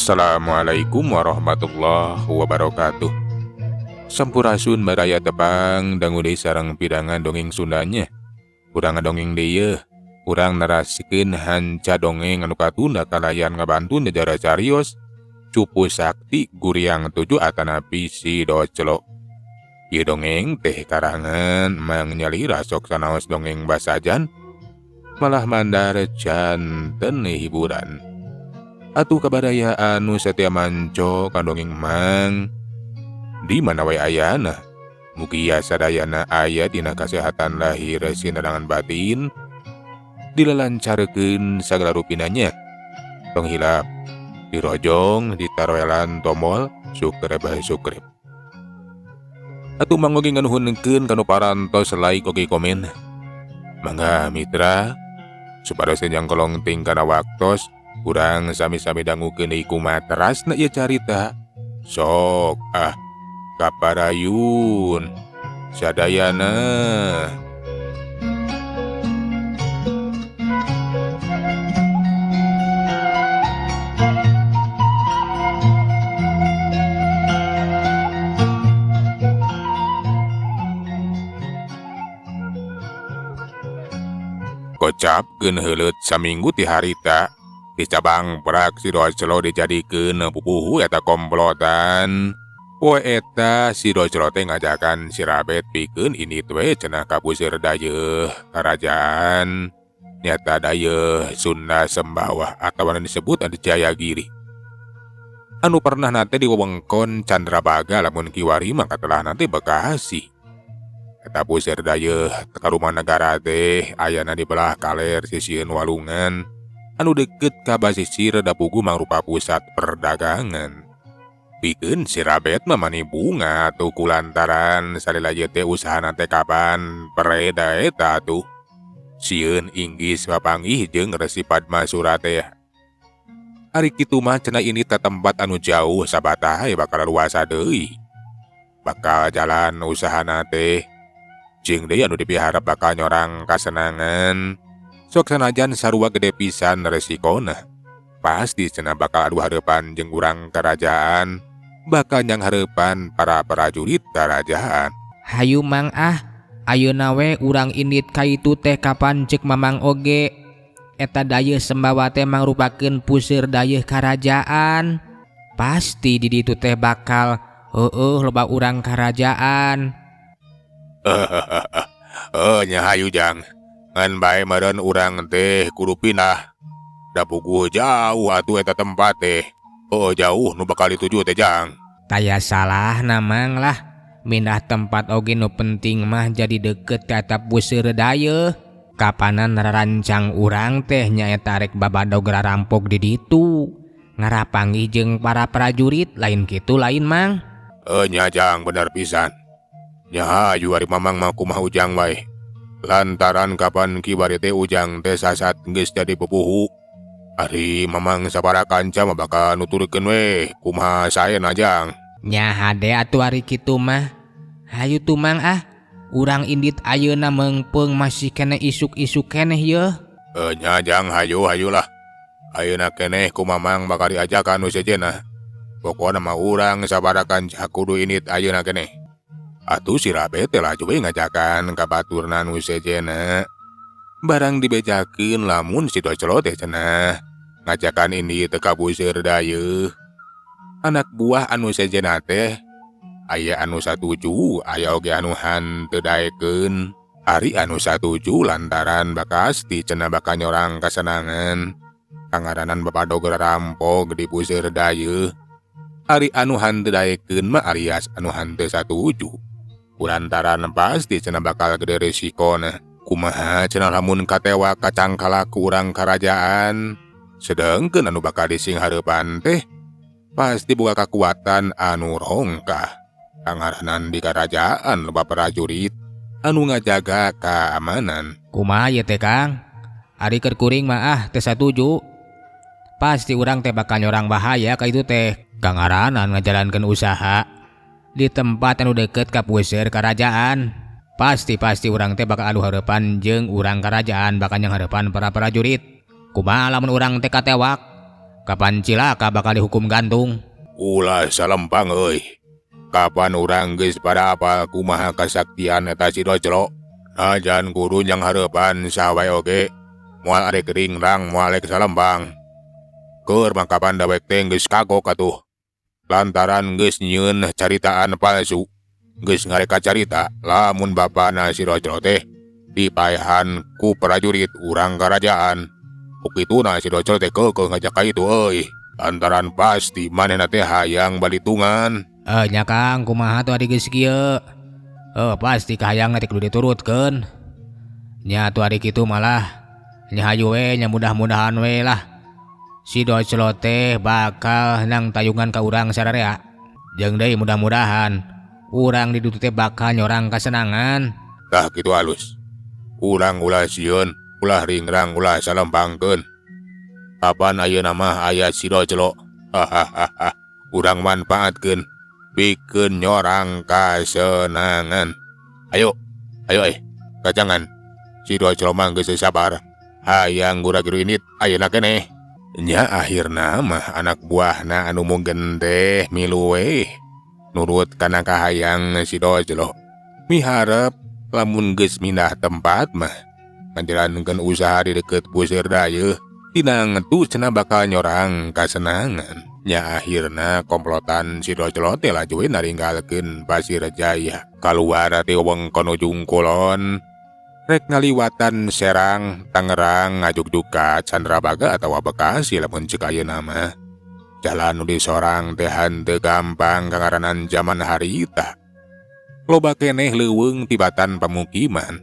Assalamualaikum warahmatullahi wabarakatuh. Sampurasun baraya tepang dangudeui sareng pidangan dongeng Sundanya. Urang ngadongeng deui, urang narasikeun hanca dongeng anu katunda kalayan ngabantu negara carios Cupu Sakti Guriang 7 atanapi si Doclo. Ieu dongeng teh karangan Mang Nyalira sok sanaos dongeng basajan malah mandar janten hiburan. Atuh kabadaya anu satia manco kandongeng Mang di mana wae ayana, mugi sadayana aya dina kasehatan lahir sinarangan batin, dilelancarkeun sagala rupinanya. Tong hilap dirojong ditaroelan tombol subscribe. Atuh mangoge nganuhunkeun kanu parantos like oge komen. Mangga mitra, supados jenjang kolong ting kana waktos urang sami-sami dangukeun deui kumaha terasna ieu carita. Sok kaparayun sadayana. Kocapkeun heuleut saminggu ti harita di cabang perak si Doclo dijadikeun pupuhu eta komplotan. Poe eta si Doclo teh ngajakan si Rabet pikeun indit we cenah ka puseur dayeuh karajaan nyata dayeuh Sunda Sembawah atawa disebut anu Jayagiri. Anu pernah nate di wewengkon Candrabaga lamun kiwari mah katelahna teh Bekasi. Eta puseur dayeuh Tarumanagara teh ayana di belah kaler sisieun walungan anu deket ka basisir Dapugu mangrupa pusat perdagangan. Pikeun si Rabet mah mani bunga tuh kulantaran salila ieu teh usahana teh kapan pereda eta tuh. Sieun inggis papanggih jeung Resi Padmasura teh. Ari kitu mah cenah ini teh tempat anu jauh sabataha bakal luasa deui. Bakal jalan usahana teh jeung deui anu dipiharap bakal nyorang kasenangan. Sok sanajan sarua gede pisan resikona, pasti cenah bakal adu hareupan jeung urang kerajaan, bakal nyang hareupan para prajurit kerajaan. Hayu Mang ayeuna we urang indit ka itu teh kapan ceuk Mamang oge. Eta dayeuh Sembawa teh mangrupakeun puseur dayeuh karajaan. Pasti di ditu teh bakal loba urang karajaan. Nya hayu jang. Ngan bae meureun urang teh kudu pindah. Dapugu jauh atuh eta tempat teh. Jauh nu bakal dituju teh jang. Taya salah namang lah. Mindah tempat oge nu penting mah jadi deket ka eta puseur dayeuh. Kapanan rarancang urang teh nyaeta rek babadog rarampok di ditu. Ngarapanggih jeung para prajurit lain kitu lain Mang. Nya jang bener pisan. Nya hayu ari Mamang mah kumaha ujang wae. Lantaran kapan kiwari teh ujang teh sasat geus jadi pupuhu. Ari Mamang sabaraha kanca mah bakal nuturkeun we kumaha saena jang. Nya hade atuh ari kitu mah. Hayu tuh Mang urang indit ayeuna meungpeung masih keneh isuk-isuk keneh yeuh. Nya jang hayulah. Ayeuna keneh ku Mamang bakal diajakan nu sejenna. Pokona mah urang sabaraha kanca kudu indit ayeuna keneh. Atuh si Rabet teh laju we ngajakan ka baturna nu sejenna. Barang dibejakeun lamun si Doclo teh cenah ngajakan indit ka puseur dayeuh. Anak buah anu sejenna teh aya anu satuju, aya oge anu hanteu daekeun. Ari anu satuju lantaran bakasti cenah bakal nyorang kasenangan kangaranan babadog rarampok di puseur dayeuh. Ari anu hanteu daekeun mah alias anu hanteu satuju. Kulantaran pasti cenah bakal gede resikona. Kumaha cenah lamun katewa kacangkala ku urang karajaan. Sedengkeun anu bakal dising hareupan teh pasti boga kakuatan anu rongkah. Kangaranan di karajaan loba prajurit anu ngajaga keamanan. Kumaha ye teh Kang? Ari keur kuring mah teh satuju. Pasti urang teh bakal nyorang bahaya ka itu teh kangaranan ngajalankeun usaha di tempat anu deket ka puseur karajaan. Pasti urang teh bakal adu hareupan jeung urang karajaan bakal nyang hareupan para prajurit. Kumaha lamun urang teh katewak? Kapan cilaka bakal dihukum gantung? Ulah salempang euy. Kapan urang geus pada apal kumaha kasaktian eta si Doclo. Najan guru yang hareupan sawae oge moal arek ringrang moal ek salempang. Keur makapan dawek teh geus kagok atuh. Lantaran geus nyieun caritaan palsu. Geus ngareka carita lamun bapana si Doclo teh dipaehan ku prajurit urang kerajaan. Ukituna si Doclo teh keukeuh ngajak ka itu euy. Lantaran pasti manehna teh hayang balitungan. Nya Kang, kumaha tuh ari geus kieu? Pasti kahayang teh kudu diturutkeun. Nya tuh ari kitu malah nya hayu we nya mudah-mudahan we lah. Si Doclo teh bakal nang tayungan ka urang sararea. Jeung deui mudah-mudahan urang di ditu teh bakal nyorang kasenangan. Tah kitu halus. Urang ulah sieun, ulah ringrang, ulah salempangkeun. Kapan ayeuna mah aya si Doclo. Hahaha. Urang manfaatkeun pikeun nyorang kasenangan. Ayo kacangan. Si Doclo mah geus sabar. Hayang gura-gurinit ayeuna keneh. Nya akhirna mah anak buahna anu mungkin teh milu we nurut kana kahayang si Doclo. Miharep lamun geus mindah tempat mah ngajalankeun usaha di deket puseur dayeuh. Tinang tu cenah bakal nyorang kasenangan. Nya akhirna komplotan si Doclo teh laju naringgalkeun Pasir Jaya kaluar ti wewengkon ujung kulon. Rek ngaliwatan Serang, Tangerang, ngajug ka Candrabaga atawa Bekasi lamun ceuk ayeuna mah. Jalan nu disorang teh henteu gampang kangaranan zaman harita. Loba keneh leuweung tibatan pamukiman.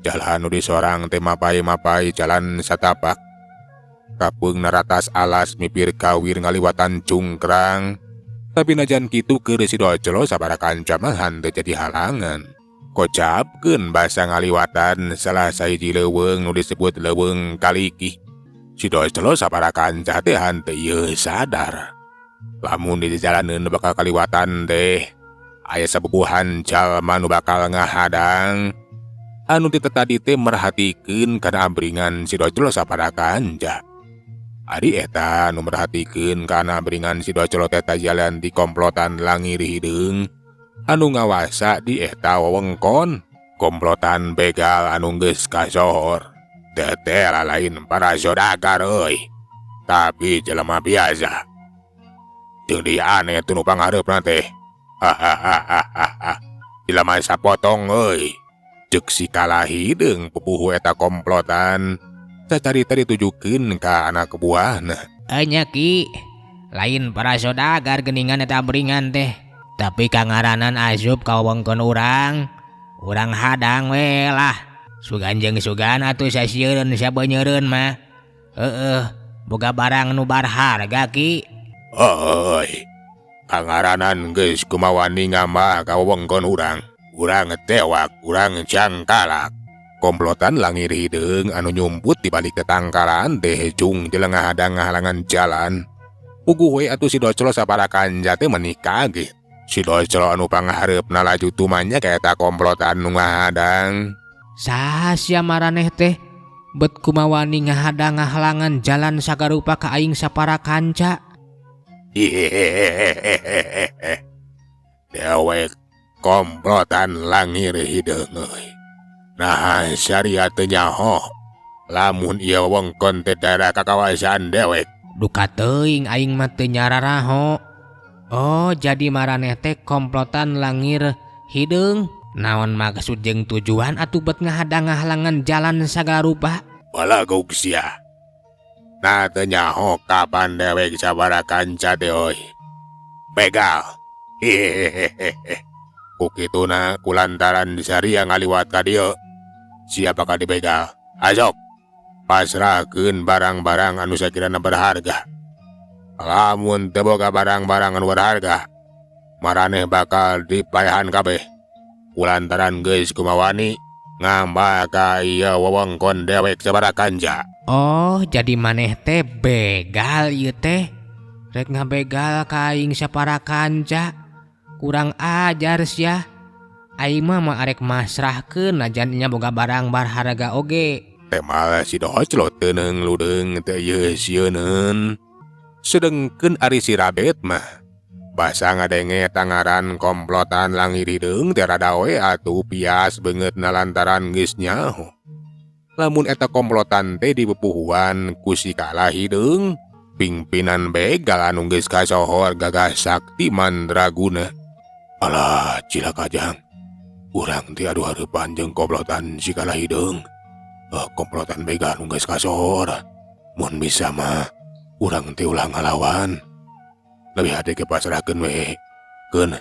Jalan nu disorang teh mapai-mapai jalan satapak. Kapeung naratas alas mipir kawir ngaliwatan cungkrang. Tapi najan kitu keur si Doclo sabaraha kanca mah henteu jadi halangan. Kocapkeun basa ngaliwatan salah sahiji leuweung nu disebut leuweung Kaliki. Si Doclo sabaraha kanca teh henteu ieu sadar. Lamun dijalaneun bakal kaliwatan teh aya sabubuhan jalma nu bakal ngahadang. Anu tadi teh merhatikeun kana abringan si Doclo sabaraha kanca. Ari eta nu merhatikeun kana abringan si Doclo teh jalan di komplotan Langir Hideung anu ngawasa di eta wewengkon. Komplotan begal anu geus kasohor. Teh lain para saudagar euy. Tapi jelema biasa. Jeung dia aneh teu nu pangareupna teh. Hahaha. Jelema sapotong euy. Ceuk si Kala Hideung pupuhu eta komplotan. Sacarita ditujukeun ka anak buahna. Nya Ki, lain para saudagar geuningan eta abringan teh. Tapi kangaranan asup ka wewengkon urang. Urang hadang we lah. Sugan jeung sugan atuh sasieun sabeuneureun mah. Boga barang nu berharga Ki. Oi. Kangaranan geus kumawani ngambah ka wewengkon urang. Urang tewak, urang cangkalak. Komplotan Langir Hideung anu nyumput di balik tetangkalan teh cung jeleng ngahadang-ngahalangan jalan. Puguh we atuh si Doclo sabaraha kanca teh meuni kaget. Si Doclo anu pangahareupna laju tumanya ka eta komplotan nu ngahadang. Saha sia maraneh teh bet kumawani ngahadang-ngahalangan jalan sagarupa ka aing sapara kanca. Dewek komplotan Langir Hideung euy. Nah, syariat teu nyaho. Lamun ieu wewengkon teh daerah kakawasaan dewek. Duka teuing aing mah teu nyararaho. Oh, jadi maraneh teh komplotan Langir Hideung. Naon maksud jeung tujuan atuh bet ngahadang-ngahalangan jalan sagala rupa? Balaguk sia. Nah teu nyaho kapan dewek sabaraha kanca teh euy. Begal. Kukituna kulantaran saria ngaliwat ka dieu. Siapakah dibegal? Asok, pasrahkeun barang-barang anu sakirana berharga. Lamun teu boga barang-barang anu berharga, maraneh bakal dipaehan kabeh. Kulantaran geus kumawani ngambah ka ieu wewengkon dewek sabaraha kanca. Oh, jadi maneh teh begal ieu teh. Rek ngabegal ka aing sapara kanca. Kurang ajar sia. Aing mah arek masrahkeun najan nya boga barang berharga oge. Temal si Doclo teu neung ludeung teu ieu sieunun. Sedengkeun ari si Rabet mah basa ngadenge tangaran komplotan langir hideung teu rada we atuh pias beungeut lantaran geus nyaho. Lamun eta komplotan teh dipupuhuan ku si kalah hideung, pingpinan begal anu geus kasohor gagah sakti mandraguna. Alah cilaka jang, urang teh adu hareupan jeung komplotan si kalah hideung. Komplotan begal anu geus kasohor. Mun bisa mah urang teh ulah ngalawan. Lebih hade ke pasrahkeun we. Keun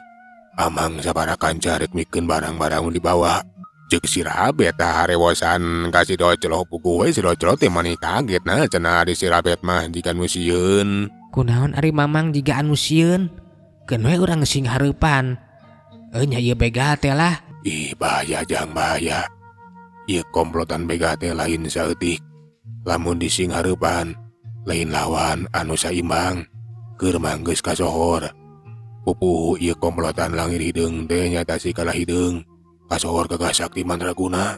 amang sabaraha kanca rek mikeun barang-barang nu dibawa. Jeung si Rabet tah harewosan ka si Docelo puguh we si Docelo teh mani kaget nah cenah ari si Rabet mah jiga nu sieun. Kunaon ari mamang jiga anu sieun? Keun we urang sing hareupan. Nya ieu begal teh lah. Ih bahaya jang bahaya. Ieu komplotan begal teh lain saeutik. Lamun dising hareupan lain lawan anu saimbang. Keur mah geus kasohor. Pupuh ieu komplotan langir hideung teh nyata si kalah hideung. Kasohor gagah sakti mandraguna.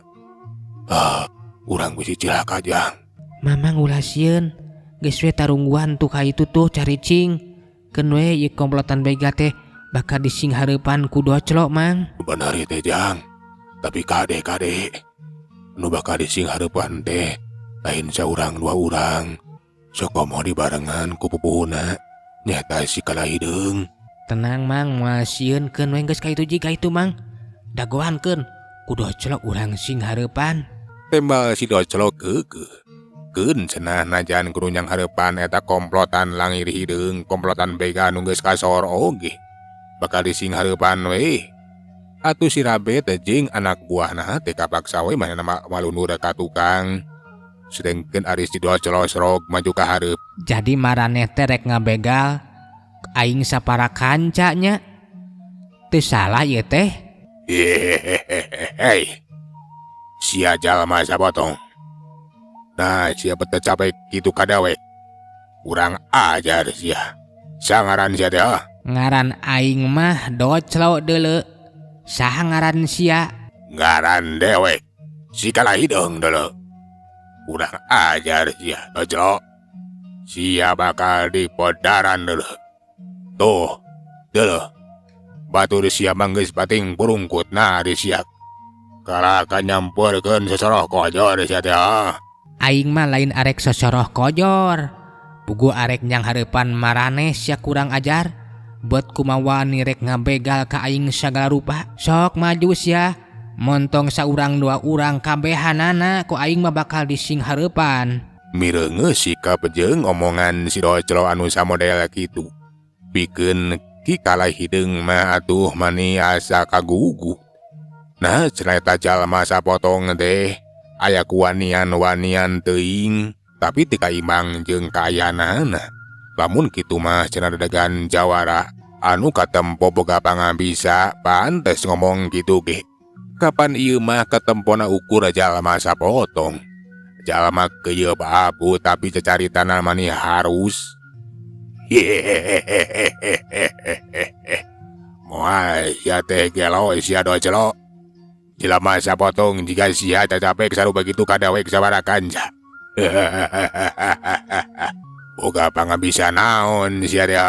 Urang bisi cilaka jang. Mamang ulah sieun. Geus we tarungguan tuh ka itu tuh caricing. Keun we ieu komplotan begal teh bakal dising hareupan ku Docelo mang. Bener teh jang. Tapi kade nu bakal dising hareupan teh lain saurang dua urang. Sok komo dibarengan ku pupuhna nyata si kalah hideung. Tenang mang, moal sieun keun we geus ka itu jiga itu mang. Dagoankeun ku Docelo urang sing hareupan. Tembal si Docelo keukeuh. Keun cenah najan kudu nyang hareupan eta komplotan langir hideung, komplotan begal nu geus kasohor oge. Bakal dising hareupan we. Atuh si Rabet jeung anak buahna teh kapaksa we manehna malunur ka tukang. Sedengkeun ari si Docelo srog maju ka hareup. Jadi maraneh teh rek ngabegal aing sapara kanca nya. Teu salah ieu teh. Hei. Sia jalma sabotong. Nah, sia bete capek kitu kadawe. Urang ajar sia. Sangaran sia teh? Ngaran aing mah Docelo deuleu. Saha ngaran sia? Ngaran dewek. Si kalah hideung deuleu. Urang ajar sia, Docelo. Sia bakal dipodaran deuleu. Tuh, deuleu. Batur sia manggeus pating purungkut nah di siak. Kalaka nyampurkeun sosoroh kojor sia teh. Aing mah lain arek sosoroh kojor. Puguh arek nyang hareupan maraneh sia kurang ajar. Beut kumaha ni rek ngabegal ka aing sagala rupa. Sok maju sia. Montong saurang dua urang kabehanana ku aing mah bakal dising hareupan. Mireungeus sikap jeung omongan si Docelo anu samodel kitu. Pikeun ki kalah hideung mah atuh mani asa kagugu. Nah cenah eta jalma sapotong teh aya kuwanian-wanian teuing tapi teu kaimbang jeung kaayanana. Lamun kitu mah cenah dadegan jawara anu katempo boga pangabisa pantes ngomong kitu ge. Kapan ieu mah katempona ukur jalma sapotong. Jalma keuyeub abu tapi cacaritana mani harus. Moal sia teh gelo sia Docelo. Jelema sapotong jika sia capek sarupa kitu kadawek sabaraha kanca. Boga pangabisa naon sia teh?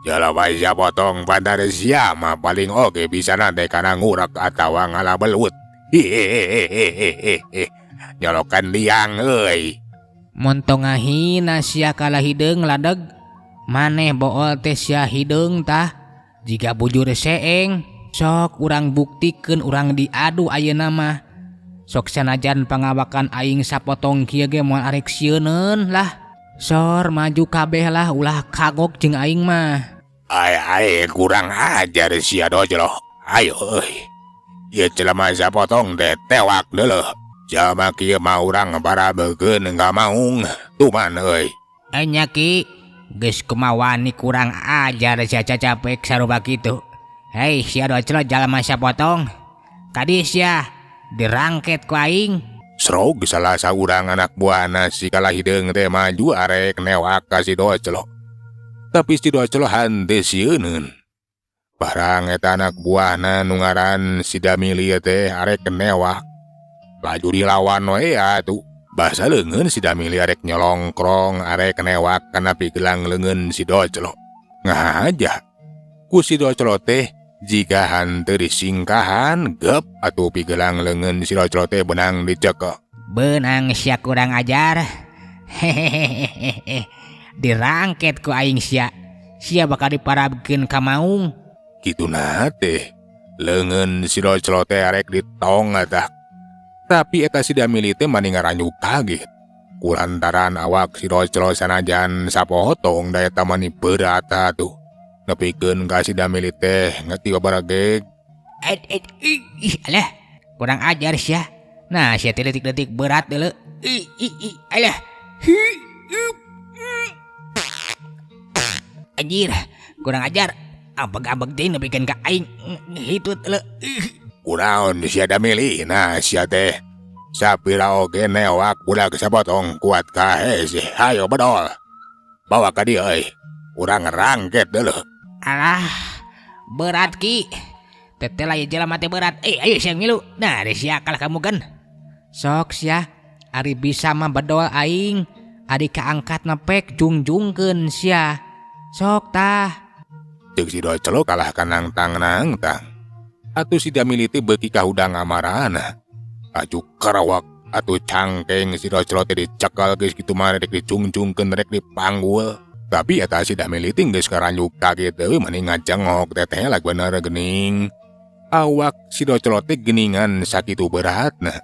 Jelema sapotong pantar sia mah paling oge bisana teh kana ngurak atawa ngalabelut. Nyolokan liang euy. Montong ngahina sia kalah hideung ladeg. Maneh bool teh sia hideung tah. Jiga bujur seeng. Sok urang buktikeun urang diadu ayeuna mah. Sok sanajan pangawakan aing sapotong kieu ge moal arek sieuneun lah. Sor maju kabeh lah ulah kagok jeung aing mah. Ai kurang ajar sia Docelo. Ayo euy. Ieu jelema sapotong teh tewak deuleu. Jalma kieu mah urang barabekeun ngamaung. Tuman euy. Nya ki, geus kumaha ni kurang ajar sia capek sarupa kitu. Hei sia Docelo jalma sapotong. Kadi sia dirangket ku aing. Srog salah saurang anak buahna si kalah hideung teh maju arek newak ka si Docelo. Tapi si Docelo henteu sieuneun. Barang eta anak buahna nu ngaran si Damili teh arek newak. Laju dilawan we atuh. Basa leungeun si Damili arek nyolongkrong arek newak kana pigelang leungeun si Doclo. Ngahaja. Ku si Doclo teh jika hanteu disingkahan gep atuh pigelang leungeun si Doclo teh benang dicekek. Benang sia kurang ajar. Hehehe. Dirangket ku aing sia. Sia bakal diparabkeun ka maung. Kituna teh leungeun si Doclo teh arek ditong eta. Tapi eta si Damili teh mani ngaranyu kaget. Kulantaran awak si Doclo sanajan sapotong da eta mani berat atuh. Nepikeun ka si Damili teh ngeuti babarageg. Alah, kurang ajar sia. Nah, sia teh detik-detik berat deuleu. Alah. Anjir, kurang ajar. Ambeg-ambeg deui nepikeun ka aing hitut deuleu. Kunaon sia Damili, nah sia teh sapira oge newak budak sapotong kuat ka hese. Hayo bedol. Bawa ka dieu euy. Urang rangket deuleu. Alah, berat ki. Teteh aya jelema teh berat. Ayo sia ngilu. Nah, da sia kalah kamu kan. Sok sia, ari bisa mah bedol aing. Ari kaangkat nepek jungjungkeun sia. Sok tah. Ceuk si Doclo kalah kanang-tang. Atuh si Damili teh beuki ka hudang amarana. Aju karawak atuh cangkeng si Doclo teh dicekel geus kitu mah rek dicungjungkeun rek dipanggul. Tapi eta si Damili teh geus karanyu kaget deui mani ngajengok teteh lag bener geuning. Awak si Doclo teh geuningan sakitu beratna.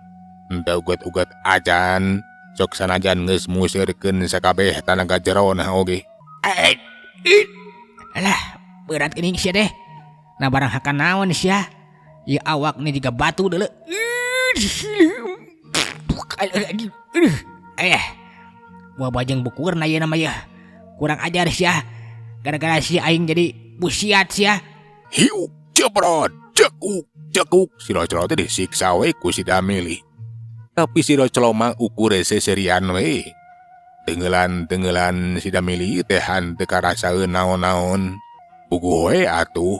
Henteu uget-uget ajan sok sanajan geus musirkeun sakabeh tanaga jerona oge. Alah, berat geuning sia deh. Nah barang hakan naon sia. Ya awak nih juga batu deuleu. Buah bajeng bukur na ieu nama ya. Kurang ajar sia. Gara-gara si aing jadi busiat sia. Hiu, jebrot, cekuk. Si Doclo teh disiksa we ku si Damili. Tapi si Doclo mah ukure seserian we. Tenggelan si Damili teh hanteu karasaeun naon-naon. Puguh we atuh.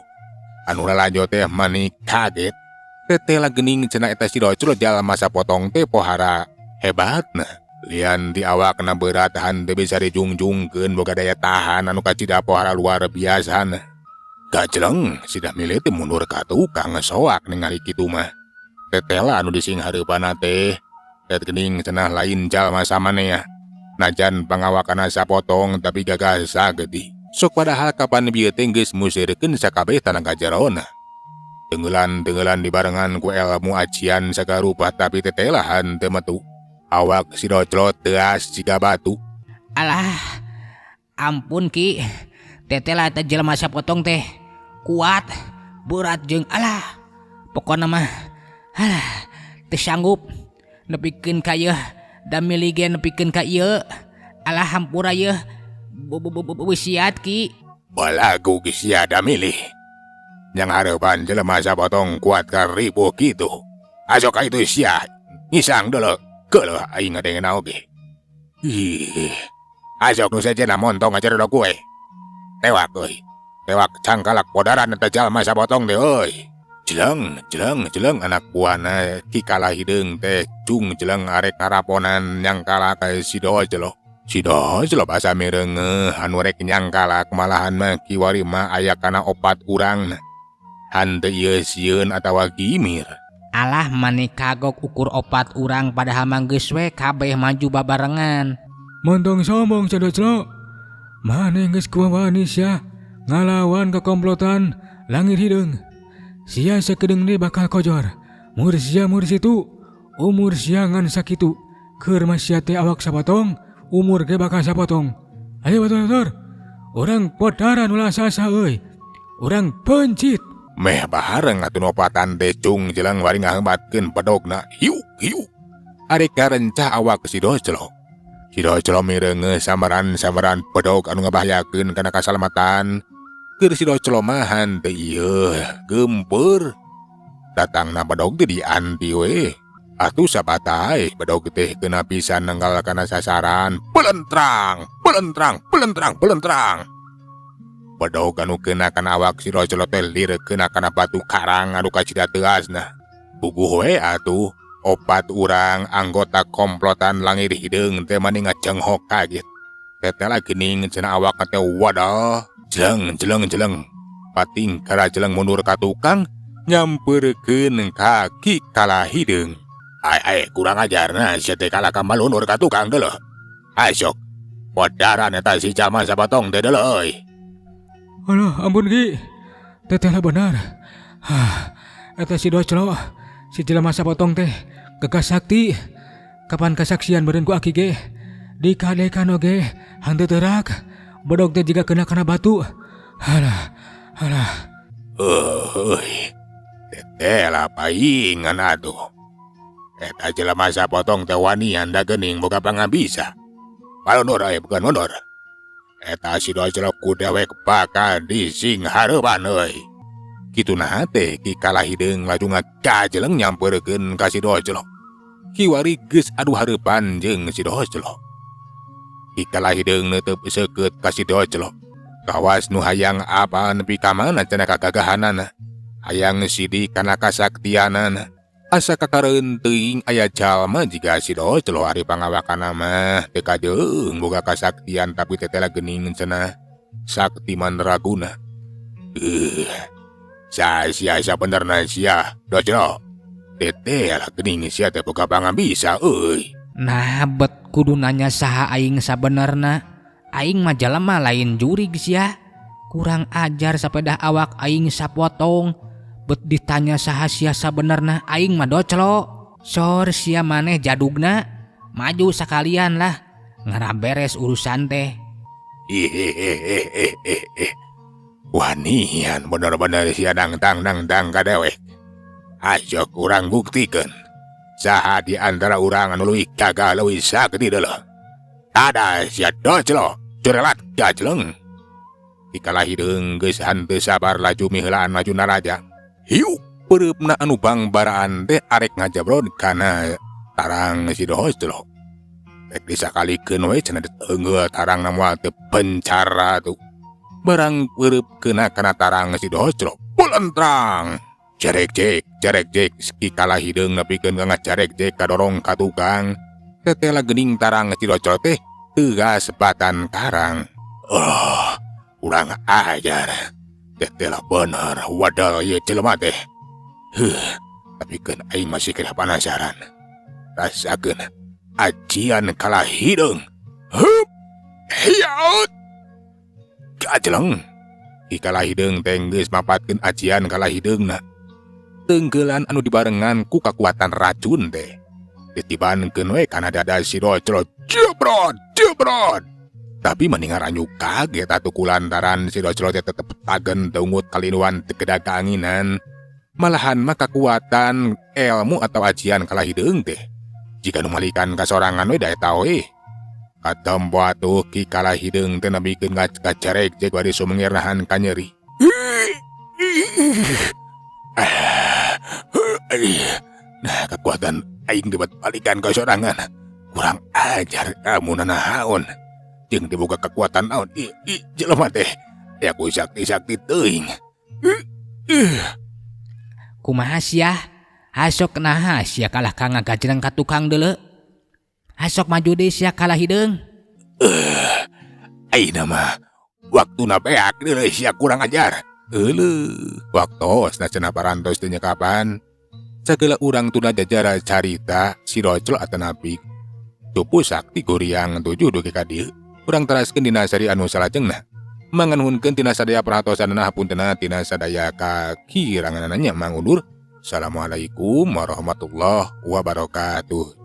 Anu lalajo teh mani kaget. Teteh lah geuning cenah eta si Doclo jalma sapotong teh pohara hebatna. Lian di awakna berat hanteu bisa dijungjungkeun boga daya tahan anu kacida pohara luar biasa. Gajleng si Damili teh mundur ka tukang soak ningali kitu mah. Teteh lah anu dising hareupanna teh. Tet geuning cenah lain jalma samanea. Najan pangawakana sapotong tapi gagah sagedi. Sok padahal kapan bieu teh geus musirkeun sakabeh tanaga jerona. Tenggelan dibarengan ku ilmu acian sagarupa tapi tetelahan teu metu. Awak si Doclo teas jiga batu. Alah, ampun ki. Teteh teh jelema sapotong teh kuat, berat jeung alah. Pokona mah alah teu sanggup nepikeun ka ieu. Damili ge nepikeun ka ieu. Alah hampura ieu. Busiat ki. Balagu ki sia Damili. Yang hareupan jelema sapotong kuat ka ribu kitu. Asok ka itu sia. Ngisang deuleu. Keuleuh aing ngadengeuna oge. Asok nu sejenna montong ajaroda kue. Tewak euy. Tewak cangkalak podaran eta jalma sapotong teh euy. Jeleng anak buahna ki kalah hideung teh cung jeleng arek ngaraponan yang kalah ka si Doclo. Si Doclo basa mereungeuh anu rek nyangkalak malahan mah kiwari mah aya kana 4 urang. Hanteu ieu sieun atawa gimir. Alah mani kagok ukur 4 urang padahal mah geus we kabeh maju babarengan. Montong sombong si Doclo. Mane geus kuwani sia ngalawan kekomplotan langit hideung. Sia sakedeung deui bakal kojor. Mur sia mur situ. Umur sia ngan sakitu. Keur mah sia teh awak sapotong. Umur ge bakal sapotong. Ayo batur. Urang podaran ulah sasa euy. Urang pencit. Meh bahareng atuh nopatan teh cung jeleng bari ngahebatkeun pedogna. Hiu. Ari karencah awak si Doclo. Si Doclo mireungeuh samaran pedog anu ngabahayakeun kana kasalamatan. Keur si Doclo mah hanteu ieu gempeur. Datangna pedog teh dianti we. Atuh sabatae bedog teh keuna pisan nenggal kana sasaran. Pelentrang. Bedog anu keuna kana awak si Doclo teh lirekeun kana batu karang anu kacida teuasna. Puguh we atuh Opat urang anggota komplotan langir hideung teh mani ngacenghok kaget. Tetela geuning cenah awak teh wadah, jeleng. Pating kara jeleng mundur ka tukang nyampeurkeun kaki kala hideung. Ai kurang ajarna sia teh kala ka malunur ka tukang deuleuh. Sok podaran eta si jalma sapotong teh deuleuh euy. Alah, ampun Ki. Teteh benar. Eta si Doclo, si jelema sapotong teh gegas sakti. Kapan kasaksian beureun ku aki ge? Dikadekan oge hanteu teurak. Bodog teh jiga kena batu. Alah. Teteh lah paingan atuh. Eta jelema sapotong teh wani handa geuning boga pangabisa. Malunur bukan mundur. Eta si Doclo ku dewek bakal dising hareupan euy. Kituna teh Ki kala hideung laju ngagajeleng nyampeurkeun ka si Doclo. Kiwari geus adu hareupan jeung si Doclo. Ki kala hideung neuteub seukeut ka si Doclo. Kawas nu hayang apa nepi ka mana cenah kagagahanana. Hayang sidi kana kasaktianana. Asa kakareun teuing aya jalma jiga si Doclo ari pangawakanna mah teu kajeung boga kasaktian tapi tetela geuning cenah sakti mandraguna. Sia benerna sia Doclo. Tetela geuning sia teh boga pangabisa euy. Nah, bet kudu nanya saha aing sabenerna. Aing mah jalema lain jurig sia. Kurang ajar sapedah awak aing sapotong. Bet ditanya saha sia sabenerna aing mah Doclo. Sor sia maneh jadugna. Maju sakalian lah. Ngaraberes urusan teh. Wanian bener-bener sia dangtang kadewek. Ayo kurang buktikeun. Saha di antara urang anu leuwih gagal leuwih sakti deuleuh. Ada sia Doclo, curelat gajeleng. Dikala hideung geus henteu sabar laju miheulaan maju naraja. Hiu peureupna anu bangbaraan teh arek ngajabrod kana tarang si Doclo. Rek disakalikeun we cenah teungeul tarang moal teu pencara tuh. Barang peureupkeun kana tarang si Doclo. Pulentrang. Jarek jek Ki kala hideung nepikeun ka ngajarek jek kadorong ka tukang. Tetela geuning tarang si Doclo teh teu sebatan karang. Kurang ajar. Tetela bener wadal ieu jelema teh. Tapi keun aing masih kena penasaran. Rasakeun ajian kala hideung. Hup! Hiaut! Kajeleng. Ki kala hideung teh geus mapatkeun ajian kala hideungna. Tenggeulan anu dibarengan ku kakuatan racun teh. Ditibankeun we kana dada si Doclo. Jebrod. Tapi mendingan ranyu kaget atuh kulantaran si Doclo teh tetep tagen teungut kalinuan teu kedah kaanginan. Malahan mah kakuatan ilmu atau ajian kala hideung teh jika nu malikan kasorangan we da eta we. Katempo atuh Ki kala hideung teh nabikeun ngajarek jek bari sumengirnahan ka nyeri. Nah, kekuatan aing debat balikan ka sorangan. Kurang ajar kamu nanahaon. Jeung diboga kekuatan naon jelema teh. Ya ku sakti teuing. Kumaha sia? Hasok naha sia kalah ka ngagajeleng ka tukang deuleu. Hasok maju deui sia kalah hideung. Ayeuna mah waktuna beak deuleu sia kurang ajar. Waktos cenah parantos teu nyekapan. Sagala urang tuna jajara carita si Doclo atanapik. Tupu sakti guriang tujuh dugi ka dieu. Urang teraskeun dina sari anu salajengna. Manganhunkeun tina sadaya perhatosanna hapuntenna tina sadaya kakiranganna nya mangundur. Assalamualaikum warahmatullahi wabarakatuh.